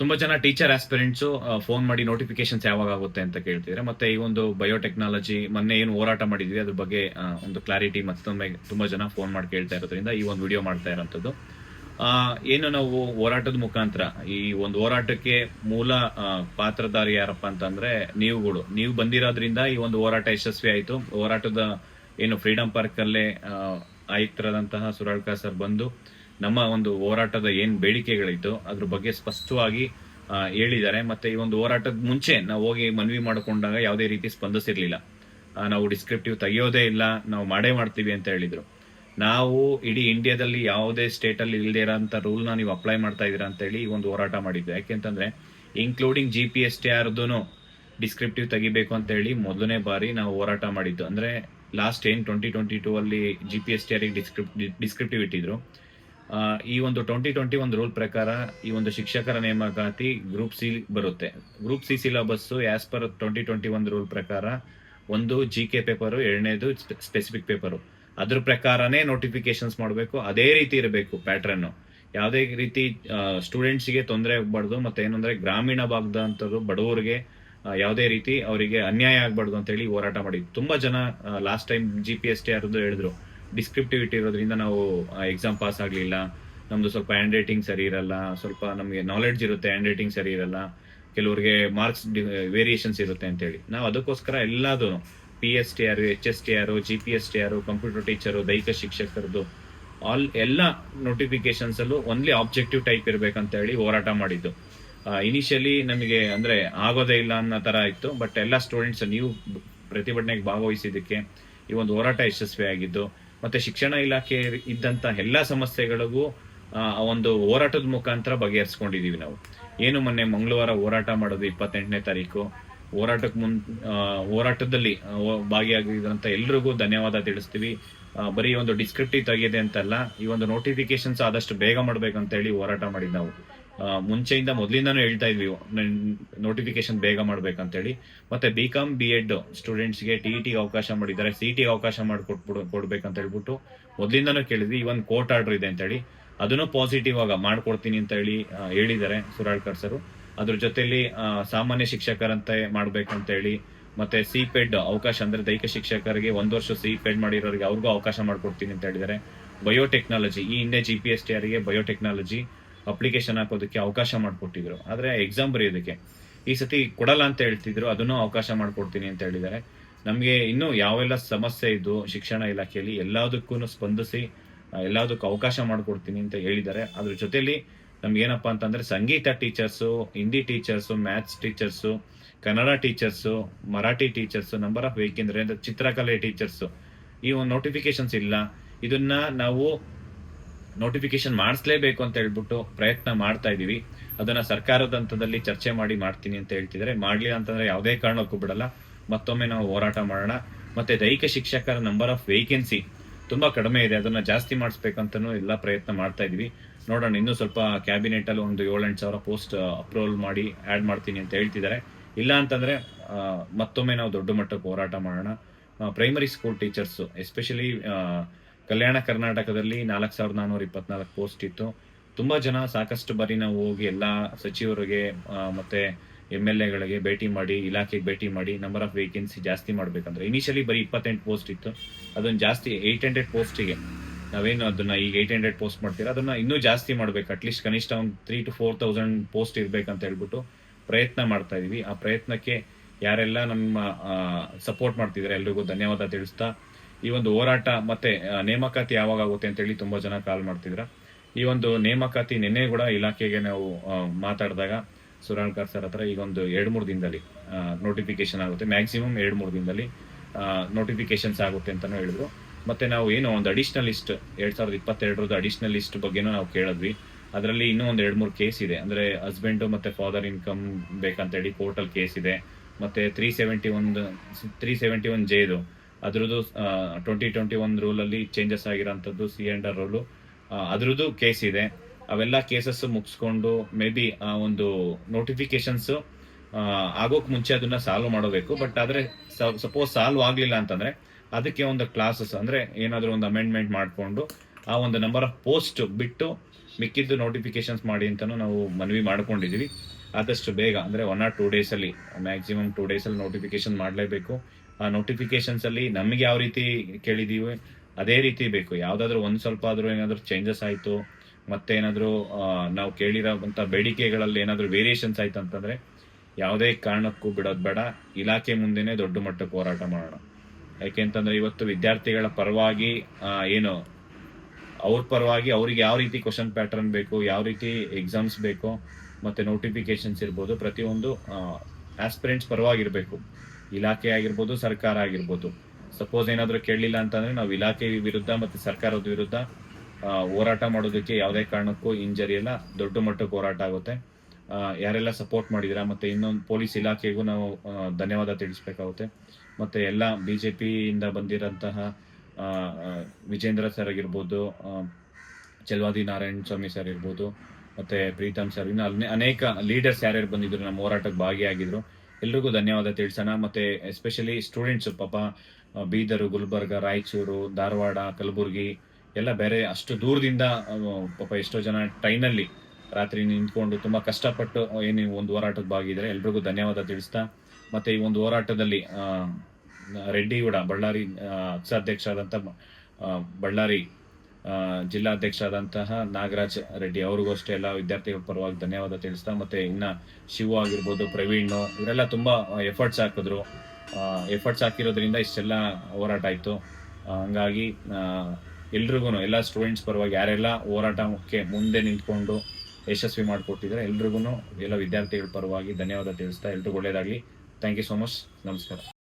ತುಂಬಾ ಜನ teacher aspirants phone ಮಾಡಿ ನೋಟಿಫಿಕೇಶನ್ಸ್ ಯಾವಾಗ ಆಗುತ್ತೆ ಅಂತ ಕೇಳ್ತಿದ್ರೆ, ಮತ್ತೆ ಈ ಒಂದು ಬಯೋಟೆಕ್ನಾಲಜಿ ಮೊನ್ನೆ ಏನು ಹೋರಾಟ ಮಾಡಿದ್ವಿ ಅದ್ರ ಬಗ್ಗೆ ಒಂದು ಕ್ಲಾರಿಟಿ ಮತ್ತೊಮ್ಮೆ ತುಂಬಾ ಜನ ಫೋನ್ ಮಾಡಿ ಕೇಳ್ತಾ ಇರೋದ್ರಿಂದ ಈ ಒಂದು ವಿಡಿಯೋ ಮಾಡ್ತಾ ಇರೋಂಥದ್ದು. ಏನು ನಾವು ಹೋರಾಟದ ಮುಖಾಂತರ ಈ ಒಂದು ಹೋರಾಟಕ್ಕೆ ಮೂಲ ಪಾತ್ರಧಾರಿ ಯಾರಪ್ಪ ಅಂತಂದ್ರೆ ನೀವು ಬಂದಿರೋದ್ರಿಂದ ಈ ಒಂದು ಹೋರಾಟ ಯಶಸ್ವಿ ಆಯ್ತು. ಹೋರಾಟದ ಏನು ಫ್ರೀಡಂ ಪಾರ್ಕ್ ಅಲ್ಲೇ ಆಯುಕ್ತರಾದಂತಹ ಸುರಳ್ಕರ್ ಸರ್ ಬಂದು ನಮ್ಮ ಒಂದು ಹೋರಾಟದ ಏನ್ ಬೇಡಿಕೆಗಳಿತ್ತು ಅದ್ರ ಬಗ್ಗೆ ಸ್ಪಷ್ಟವಾಗಿ ಹೇಳಿದ್ದಾರೆ. ಮತ್ತೆ ಈ ಒಂದು ಹೋರಾಟದ ಮುಂಚೆ ನಾವು ಹೋಗಿ ಮನವಿ ಮಾಡಿಕೊಂಡಾಗ ಯಾವುದೇ ರೀತಿ ಸ್ಪಂದಿಸಿರ್ಲಿಲ್ಲ. ನಾವು ಡಿಸ್ಕ್ರಿಪ್ಟಿವ್ ತೆಗೆಯೋದೇ ಇಲ್ಲ, ನಾವು ಮಾಡ್ತೀವಿ ಅಂತ ಹೇಳಿದ್ರು. ನಾವು ಇಡೀ ಇಂಡಿಯಾದಲ್ಲಿ ಯಾವುದೇ ಸ್ಟೇಟ್ ಅಲ್ಲಿ ಇಲ್ಲದೆ ಇರೋಂಥ ರೂಲ್ ನ ನೀವು ಅಪ್ಲೈ ಮಾಡ್ತಾ ಇದೀರಾ ಅಂತ ಹೇಳಿ ಈ ಒಂದು ಹೋರಾಟ ಮಾಡಿದ್ವಿ. ಯಾಕೆಂತಂದ್ರೆ ಇನ್ಕ್ಲೂಡಿಂಗ್ GPSTR ಡಿಸ್ಕ್ರಿಪ್ಟಿವ್ ತೆಗಿಬೇಕು ಅಂತ ಹೇಳಿ ಮೊದಲನೇ ಬಾರಿ ನಾವು ಹೋರಾಟ ಮಾಡಿದ್ದು. ಅಂದ್ರೆ ಲಾಸ್ಟ್ 2022 ಅಲ್ಲಿ GPSTR ಡಿಸ್ಕ್ರಿಪ್ಟಿವ್ ಇಟ್ಟಿದ್ರು. ಈ ಒಂದು 2021 ರೂಲ್ ಪ್ರಕಾರ ಈ ಒಂದು ಶಿಕ್ಷಕರ ನೇಮಕಾತಿ ಗ್ರೂಪ್ ಸಿ ಬರುತ್ತೆ. Group C syllabus as per 2021 rule ಪ್ರಕಾರ ಒಂದು GK ಪೇಪರ್, ಎರಡನೇದು ಸ್ಪೆಸಿಫಿಕ್ ಪೇಪರ್. ಅದ್ರ ಪ್ರಕಾರನೇ ನೋಟಿಫಿಕೇಶನ್ಸ್ ಮಾಡಬೇಕು. ಅದೇ ರೀತಿ ಇರಬೇಕು ಪ್ಯಾಟ್ರನ್. ಯಾವುದೇ ರೀತಿ ಸ್ಟೂಡೆಂಟ್ಸ್ಗೆ ತೊಂದರೆ ಆಗಬಾರ್ದು. ಮತ್ತೆ ಏನಂದ್ರೆ ಗ್ರಾಮೀಣ ಭಾಗದಂತರು ಬಡವರಿಗೆ ಯಾವುದೇ ರೀತಿ ಅವರಿಗೆ ಅನ್ಯಾಯ ಆಗ್ಬಾರ್ದು ಅಂತ ಹೇಳಿ ಹೋರಾಟ ಮಾಡಿದ್ವಿ. ತುಂಬಾ ಜನ ಲಾಸ್ಟ್ ಟೈಮ್ GPSTR ಹೇಳಿದ್ರು ಡಿಸ್ಕ್ರಿಪ್ಟಿವಿಟಿ ಇರೋದ್ರಿಂದ ನಾವು ಎಕ್ಸಾಮ್ ಪಾಸ್ ಆಗ್ಲಿಲ್ಲ, ನಮ್ದು ಸ್ವಲ್ಪ ಹ್ಯಾಂಡ್ ರೈಟಿಂಗ್ ಸರಿ ಇರಲ್ಲ, ಸ್ವಲ್ಪ ನಮಗೆ ನಾಲೆಡ್ಜ್ ಇರುತ್ತೆ, ಹ್ಯಾಂಡ್ ರೈಟಿಂಗ್ ಸರಿ ಇರಲ್ಲ, ಕೆಲವರಿಗೆ ಮಾರ್ಕ್ಸ್ ವೇರಿಯೇಷನ್ಸ್ ಇರುತ್ತೆ ಅಂತ ಹೇಳಿ ನಾವು ಅದಕ್ಕೋಸ್ಕರ ಎಲ್ಲದೂ PSTR, HSTR, GPSTR, computer teacher, ದೈಹಿಕ ಶಿಕ್ಷಕರದು ಎಲ್ಲ ನೋಟಿಫಿಕೇಶನ್ಸ್ ಅಲ್ಲೂ ಓನ್ಲಿ ಆಬ್ಜೆಕ್ಟಿವ್ ಟೈಪ್ ಇರ್ಬೇಕಂತ ಹೇಳಿ ಹೋರಾಟ ಮಾಡಿದ್ದು. ಇನಿಷಿಯಲಿ ನಮಗೆ ಅಂದ್ರೆ ಆಗೋದೇ ಇಲ್ಲ ಅನ್ನೋ ತರ ಇತ್ತು. ಬಟ್ ಎಲ್ಲ ಸ್ಟೂಡೆಂಟ್ಸ್ ನೀವು ಪ್ರತಿಭಟನೆಗೆ ಭಾಗವಹಿಸಿದ್ದಕ್ಕೆ ಈ ಒಂದು ಹೋರಾಟ ಯಶಸ್ವಿ ಆಗಿದ್ದು. ಮತ್ತೆ ಶಿಕ್ಷಣ ಇಲಾಖೆ ಇದ್ದಂತ ಎಲ್ಲಾ ಸಮಸ್ಯೆಗಳಿಗೂ ಒಂದು ಹೋರಾಟದ ಮುಖಾಂತರ ಬಗೆಹರಿಸ್ಕೊಂಡಿದೀವಿ ನಾವು. ಏನು ಮೊನ್ನೆ ಮಂಗಳವಾರ ಹೋರಾಟ ಮಾಡೋದು 28ನೇ ತಾರೀಕು. ಹೋರಾಟದಲ್ಲಿ ಭಾಗಿಯಾಗಿದ್ದಂತ ಎಲ್ರಿಗೂ ಧನ್ಯವಾದ ತಿಳಿಸ್ತೀವಿ. ಬರೀ ಒಂದು ಡಿಸ್ಕ್ರಿಪ್ಟಿವ್ ತೆಗೆಯದೆ ಅಂತಲ್ಲ, ಈ ಒಂದು ನೋಟಿಫಿಕೇಶನ್ಸ್ ಆದಷ್ಟು ಬೇಗ ಮಾಡ್ಬೇಕಂತ ಹೇಳಿ ಹೋರಾಟ ಮಾಡಿದ್ ನಾವು. ಮೊದಲಿಂದಾನು ಹೇಳ್ತಾ ಇದ್ವಿ ನೋಟಿಫಿಕೇಶನ್ ಬೇಗ ಮಾಡ್ಬೇಕಂತ ಹೇಳಿ. ಮತ್ತೆ BCom B.Ed ಸ್ಟೂಡೆಂಟ್ಸ್ಗೆ TET ಅವಕಾಶ ಮಾಡಿದ್ದಾರೆ, CET ಅವಕಾಶ ಕೊಡ್ಬೇಕಂತ ಹೇಳ್ಬಿಟ್ಟು ಮೊದಲಿಂದಾನು ಕೇಳಿದ್ವಿ. ಇವನ್ ಕೋರ್ಟ್ ಆರ್ಡರ್ ಇದೆ ಅಂತ ಹೇಳಿ ಅದನ್ನು ಪಾಸಿಟಿವ್ ಆಗ ಮಾಡ್ಕೊಡ್ತೀನಿ ಅಂತ ಹೇಳಿ ಹೇಳಿದ್ದಾರೆ ಸುರಳ್ಕರ್ ಸರ್. ಅದ್ರ ಜೊತೆಲಿ ಸಾಮಾನ್ಯ ಶಿಕ್ಷಕರಂತೆ ಮಾಡ್ಬೇಕಂತ ಹೇಳಿ, ಮತ್ತೆ CPED ಅವಕಾಶ ಅಂದ್ರೆ ದೈಹಿಕ ಶಿಕ್ಷಕರಿಗೆ 1 ವರ್ಷ CPED ಮಾಡಿರೋರಿಗೆ ಅವ್ರಿಗೂ ಅವಕಾಶ ಮಾಡ್ಕೊಡ್ತೀನಿ ಅಂತ ಹೇಳಿದ್ದಾರೆ. ಬಯೋಟೆಕ್ನಾಲಜಿ ಈ ಹಿಂದೆ GPSTR ಗೆ ಬಯೋಟೆಕ್ನಾಲಜಿ ಅಪ್ಲಿಕೇಶನ್ ಹಾಕೋದಕ್ಕೆ ಅವಕಾಶ ಮಾಡ್ಕೊಟ್ಟಿದ್ರು, ಆದ್ರೆ ಎಕ್ಸಾಮ್ ಬರೆಯೋದಕ್ಕೆ ಈ ಸತಿ ಕೊಡಲ್ಲ ಅಂತ ಹೇಳ್ತಿದ್ರು. ಅದನ್ನು ಅವಕಾಶ ಮಾಡ್ಕೊಡ್ತೀನಿ ಅಂತ ಹೇಳಿದ್ದಾರೆ. ನಮ್ಗೆ ಇನ್ನು ಯಾವೆಲ್ಲ ಸಮಸ್ಯೆ ಇದ್ದು ಶಿಕ್ಷಣ ಇಲಾಖೆಯಲ್ಲಿ ಎಲ್ಲದಕ್ಕೂ ಸ್ಪಂದಿಸಿ ಎಲ್ಲದಕ್ಕೂ ಅವಕಾಶ ಮಾಡ್ಕೊಡ್ತೀನಿ ಅಂತ ಹೇಳಿದ್ದಾರೆ. ಅದ್ರ ಜೊತೆಲಿ ನಮ್ಗೆ ಏನಪ್ಪಾ ಅಂತಂದ್ರೆ ಸಂಗೀತ teachers, Hindi teachers, maths teachers, Kannada teachers, Marathi teachers, number of ವೇಕೆಂದ್ರೆ ಚಿತ್ರಕಲೆ ಟೀಚರ್ಸು ಈ ಒಂದು ನೋಟಿಫಿಕೇಶನ್ಸ್ ಇಲ್ಲ. ಇದನ್ನ ನಾವು ನೋಟಿಫಿಕೇಶನ್ ಮಾಡಿಸ್ಲೇಬೇಕು ಅಂತ ಹೇಳ್ಬಿಟ್ಟು ಪ್ರಯತ್ನ ಮಾಡ್ತಾ ಇದೀವಿ. ಅದನ್ನ ಸರ್ಕಾರದ ಹಂತದಲ್ಲಿ ಚರ್ಚೆ ಮಾಡಿ ಮಾಡ್ತೀನಿ ಅಂತ ಹೇಳ್ತಿದ್ರೆ, ಮಾಡ್ಲಿಲ್ಲ ಅಂತಂದ್ರೆ ಯಾವುದೇ ಕಾರಣಕ್ಕೂ ಬಿಡಲ್ಲ, ಮತ್ತೊಮ್ಮೆ ನಾವು ಹೋರಾಟ ಮಾಡೋಣ. ಮತ್ತೆ ದೈಹಿಕ ಶಿಕ್ಷಕರ ನಂಬರ್ ಆಫ್ ವೇಕೆನ್ಸಿ ತುಂಬಾ ಕಡಿಮೆ ಇದೆ, ಅದನ್ನ ಜಾಸ್ತಿ ಮಾಡಿಸ್ಬೇಕಂತನೂ ಎಲ್ಲ ಪ್ರಯತ್ನ ಮಾಡ್ತಾ ಇದೀವಿ. ನೋಡೋಣ, ಇನ್ನೂ ಸ್ವಲ್ಪ ಕ್ಯಾಬಿನೆಟ್ ಅಲ್ಲಿ ಒಂದು 7-8 ಸಾವಿರ ಪೋಸ್ಟ್ ಅಪ್ರೂವಲ್ ಮಾಡಿ ಆಡ್ ಮಾಡ್ತೀನಿ ಅಂತ ಹೇಳ್ತಿದ್ದಾರೆ. ಇಲ್ಲ ಅಂತಂದ್ರೆ ಮತ್ತೊಮ್ಮೆ ನಾವು ದೊಡ್ಡ ಮಟ್ಟಕ್ಕೆ ಹೋರಾಟ ಮಾಡೋಣ. ಪ್ರೈಮರಿ ಸ್ಕೂಲ್ ಟೀಚರ್ಸ್ ಎಸ್ಪೆಷಲಿ ಕಲ್ಯಾಣ ಕರ್ನಾಟಕದಲ್ಲಿ 4424 ಪೋಸ್ಟ್ ಇತ್ತು. ತುಂಬಾ ಜನ ಸಾಕಷ್ಟು ಬಾರಿ ನಾವು ಹೋಗಿ ಎಲ್ಲಾ ಸಚಿವರಿಗೆ ಮತ್ತೆ MLAಗಳಿಗೆ ಭೇಟಿ ಮಾಡಿ, ಇಲಾಖೆಗೆ ಭೇಟಿ ಮಾಡಿ ನಂಬರ್ ಆಫ್ ವೇಕೆನ್ಸಿ ಜಾಸ್ತಿ ಮಾಡ್ಬೇಕಂದ್ರೆ ಇನಿಷಿಯಲಿ ಬರೀ 28 ಪೋಸ್ಟ್ ಇತ್ತು, ಅದನ್ನ ಜಾಸ್ತಿ 800 ಪೋಸ್ಟಿಗೆ ನಾವೇನು ಅದನ್ನ ಈಗ 800 ಪೋಸ್ಟ್ ಮಾಡ್ತೀರಾ ಅದನ್ನ ಇನ್ನೂ ಜಾಸ್ತಿ ಮಾಡ್ಬೇಕು. ಅಟ್ಲೀಸ್ಟ್ ಕನಿಷ್ಠ ಒಂದು 3,000 to 4,000 ಪೋಸ್ಟ್ ಇರ್ಬೇಕಂತ ಹೇಳ್ಬಿಟ್ಟು ಪ್ರಯತ್ನ ಮಾಡ್ತಾ ಇದೀವಿ. ಆ ಪ್ರಯತ್ನಕ್ಕೆ ಯಾರೆಲ್ಲ ನಮ್ಮ ಸಪೋರ್ಟ್ ಮಾಡ್ತಿದ್ದಾರೆ ಎಲ್ರಿಗೂ ಧನ್ಯವಾದ ತಿಳಿಸ್ತಾ, ಈ ಒಂದು ಹೋರಾಟ ಮತ್ತೆ ನೇಮಕಾತಿ ಯಾವಾಗ ಆಗುತ್ತೆ ಅಂತ ಹೇಳಿ ತುಂಬಾ ಜನ ಕಾಲ್ ಮಾಡ್ತಿದ್ರ. ಈ ಒಂದು ನೇಮಕಾತಿ ನಿನ್ನೆ ಕೂಡ ಇಲಾಖೆಗೆ ನಾವು ಮಾತಾಡಿದಾಗ ಸುರಳ್ಕರ್ ಸರ್ ಹತ್ರ ಈಗ ಒಂದು 2-3 ದಿನದಲ್ಲಿ ನೋಟಿಫಿಕೇಶನ್ ಆಗುತ್ತೆ, ಮ್ಯಾಕ್ಸಿಮಮ್ 2-3 ದಿನದಲ್ಲಿ ನೋಟಿಫಿಕೇಶನ್ಸ್ ಆಗುತ್ತೆ ಅಂತಾನು ಹೇಳಿದ್ರು. ಮತ್ತೆ ನಾವು ಏನು ಒಂದು ಅಡಿಷನಲ್ ಲಿಸ್ಟ್ 2022 ಅಡಿಷನಲ್ ಲಿಸ್ಟ್ ಬಗ್ಗೆನೂ ನಾವು ಕೇಳಿದ್ವಿ. ಅದರಲ್ಲಿ ಇನ್ನೂ ಒಂದು 2-3 ಕೇಸ್ ಇದೆ. ಅಂದ್ರೆ ಹಸ್ಬೆಂಡ್ ಮತ್ತೆ ಫಾದರ್ ಇನ್ಕಮ್ ಬೇಕಂತ ಹೇಳಿ ಕೋರ್ಟಲ್ ಕೇಸ್ ಇದೆ. ಮತ್ತೆ 371 ಜೆದು ಅದ್ರದ್ದು 2021 ರೂಲ್ ಅಲ್ಲಿ ಚೇಂಜಸ್ ಆಗಿರೋಂಥದ್ದು C&R ರೂಲು, ಅದ್ರದ್ದು ಕೇಸ್ ಇದೆ. ಅವೆಲ್ಲ ಕೇಸಸ್ ಮುಗಿಸ್ಕೊಂಡು ಮೇ ಬಿ ಒಂದು ನೋಟಿಫಿಕೇಶನ್ಸ್ ಆಗೋಕ್ ಮುಂಚೆ ಅದನ್ನ ಸಾಲ್ವ್ ಮಾಡಬೇಕು. ಬಟ್ ಆದ್ರೆ ಸಪೋಸ್ ಸಾಲ್ವ್ ಆಗ್ಲಿಲ್ಲ ಅಂತಂದ್ರೆ ಅದಕ್ಕೆ ಒಂದು ಕ್ಲಾಸಸ್ ಅಂದ್ರೆ ಏನಾದ್ರು ಒಂದು ಅಮೆಂಡ್ಮೆಂಟ್ ಮಾಡ್ಕೊಂಡು ಆ ಒಂದು ನಂಬರ್ ಆಫ್ ಪೋಸ್ಟ್ ಬಿಟ್ಟು ಮಿಕ್ಕಿದ್ದು ನೋಟಿಫಿಕೇಶನ್ಸ್ ಮಾಡಿ ಅಂತಾನು ನಾವು ಮನವಿ ಮಾಡ್ಕೊಂಡಿದೀವಿ. ಆದಷ್ಟು ಬೇಗ ಅಂದರೆ 1 or 2 ಡೇಸಲ್ಲಿ, ಮ್ಯಾಕ್ಸಿಮಮ್ 2 ಡೇಸಲ್ಲಿ ನೋಟಿಫಿಕೇಶನ್ ಮಾಡಲೇಬೇಕು. ಆ ನೋಟಿಫಿಕೇಶನ್ಸ್ ಅಲ್ಲಿ ನಮಗೆ ಯಾವ ರೀತಿ ಕೇಳಿದೀವಿ ಅದೇ ರೀತಿ ಬೇಕು. ಯಾವುದಾದ್ರೂ ಒಂದು ಸ್ವಲ್ಪ ಆದ್ರೂ ಏನಾದರೂ ಚೇಂಜಸ್ ಆಯಿತು, ಮತ್ತೆ ಏನಾದರೂ ನಾವು ಕೇಳಿರೋಂಥ ಬೇಡಿಕೆಗಳಲ್ಲಿ ಏನಾದರೂ ವೇರಿಯೇಷನ್ಸ್ ಆಯ್ತು ಅಂತಂದರೆ ಯಾವುದೇ ಕಾರಣಕ್ಕೂ ಬಿಡೋದು ಬೇಡ. ಇಲಾಖೆ ಮುಂದೆನೇ ದೊಡ್ಡ ಮಟ್ಟಕ್ಕೆ ಹೋರಾಟ ಮಾಡೋಣ. ಯಾಕೆಂತಂದರೆ ಇವತ್ತು ವಿದ್ಯಾರ್ಥಿಗಳ ಪರವಾಗಿ ಏನು ಅವ್ರ ಪರವಾಗಿ ಅವ್ರಿಗೆ ಯಾವ ರೀತಿ ಕ್ವಶನ್ ಪ್ಯಾಟರ್ನ್ ಬೇಕು, ಯಾವ ರೀತಿ ಎಕ್ಸಾಮ್ಸ್ ಬೇಕು, ಮತ್ತು ನೋಟಿಫಿಕೇಶನ್ಸ್ ಇರ್ಬೋದು, ಪ್ರತಿಯೊಂದು ಆಸ್ಪಿರೆಂಟ್ಸ್ ಪರವಾಗಿರಬೇಕು. ಇಲಾಖೆ ಆಗಿರ್ಬೋದು, ಸರ್ಕಾರ ಆಗಿರ್ಬೋದು. ಸಪೋಸ್ ಏನಾದರೂ ಕೇಳಲಿಲ್ಲ ಅಂತಂದರೆ ನಾವು ಇಲಾಖೆ ವಿರುದ್ಧ ಮತ್ತು ಸರ್ಕಾರದ ವಿರುದ್ಧ ಹೋರಾಟ ಮಾಡೋದಕ್ಕೆ ಯಾವುದೇ ಕಾರಣಕ್ಕೂ ಹಿಂಜರಿಯಲ್ಲ. ದೊಡ್ಡ ಮಟ್ಟಕ್ಕೆ ಹೋರಾಟ ಆಗುತ್ತೆ. ಯಾರೆಲ್ಲ ಸಪೋರ್ಟ್ ಮಾಡಿದಿರಾ, ಮತ್ತು ಇನ್ನೊಂದು ಪೊಲೀಸ್ ಇಲಾಖೆಗೂ ನಾವು ಧನ್ಯವಾದ ತಿಳಿಸ್ಬೇಕಾಗುತ್ತೆ. ಮತ್ತು ಎಲ್ಲ BJPಯಿಂದ ಬಂದಿರೋಂತಹ ವಿಜೇಂದ್ರ ಸರ್ ಆಗಿರ್ಬೋದು, ಚೆಲ್ವಾದಿ ನಾರಾಯಣ ಸ್ವಾಮಿ ಸರ್ ಇರ್ಬೋದು, ಮತ್ತು ಪ್ರೀತಮ್ ಸರ್, ಇನ್ನು ಅನೇಕ ಲೀಡರ್ಸ್ ಯಾರ್ಯಾರು ಬಂದಿದ್ರು ನಮ್ಮ ಹೋರಾಟಕ್ಕೆ ಭಾಗಿಯಾಗಿದ್ರು, ಎಲ್ರಿಗೂ ಧನ್ಯವಾದ ತಿಳಿಸೋಣ. ಮತ್ತು ಎಸ್ಪೆಷಲಿ ಸ್ಟೂಡೆಂಟ್ಸ್ ಪಾಪ ಬೀದರು, ಗುಲ್ಬರ್ಗ, ರಾಯಚೂರು, ಧಾರವಾಡ, ಕಲಬುರಗಿ ಎಲ್ಲ ಬೇರೆ ಅಷ್ಟು ದೂರದಿಂದ ಪಾಪ ಎಷ್ಟೋ ಜನ ಟ್ರೈನಲ್ಲಿ ರಾತ್ರಿ ನಿಂತ್ಕೊಂಡು ತುಂಬ ಕಷ್ಟಪಟ್ಟು ಏನು ಒಂದು ಹೋರಾಟಕ್ಕೆ ಭಾಗಿದ್ದಾರೆ. ಎಲ್ರಿಗೂ ಧನ್ಯವಾದ ತಿಳಿಸ್ತಾ, ಮತ್ತು ಈ ಒಂದು ಹೋರಾಟದಲ್ಲಿ ರೆಡ್ಡಿಗೌಡ, ಬಳ್ಳಾರಿ ಅಧ್ಯಕ್ಷ ಆದಂಥ ಬಳ್ಳಾರಿ ಜಿಲ್ಲಾಧ್ಯಕ್ಷ ಆದಂತಹ ನಾಗರಾಜ್ ರೆಡ್ಡಿ ಅವ್ರಿಗೂ ಅಷ್ಟೇ ಎಲ್ಲ ವಿದ್ಯಾರ್ಥಿಗಳ ಪರವಾಗಿ ಧನ್ಯವಾದ ತಿಳಿಸ್ತಾ, ಮತ್ತು ಇನ್ನು ಶಿವು ಆಗಿರ್ಬೋದು, ಪ್ರವೀಣ್, ಇವರೆಲ್ಲ ತುಂಬ ಎಫರ್ಟ್ಸ್ ಹಾಕಿದ್ರು. ಎಫರ್ಟ್ಸ್ ಹಾಕಿರೋದ್ರಿಂದ ಇಷ್ಟೆಲ್ಲ ಹೋರಾಟ ಆಯಿತು. ಹಂಗಾಗಿ ಎಲ್ರಿಗೂ, ಎಲ್ಲ ಸ್ಟೂಡೆಂಟ್ಸ್ ಪರವಾಗಿ ಯಾರೆಲ್ಲ ಹೋರಾಟಕ್ಕೆ ಮುಂದೆ ನಿಂತ್ಕೊಂಡು ಯಶಸ್ವಿ ಮಾಡಿಕೊಟ್ಟಿದ್ದಾರೆ ಎಲ್ರಿಗೂ, ಎಲ್ಲ ವಿದ್ಯಾರ್ಥಿಗಳ ಪರವಾಗಿ ಧನ್ಯವಾದ ತಿಳಿಸ್ತಾ ಎಲ್ರಿಗೂ ಒಳ್ಳೆಯದಾಗಲಿ. Thank you so much. ನಮಸ್ಕಾರ.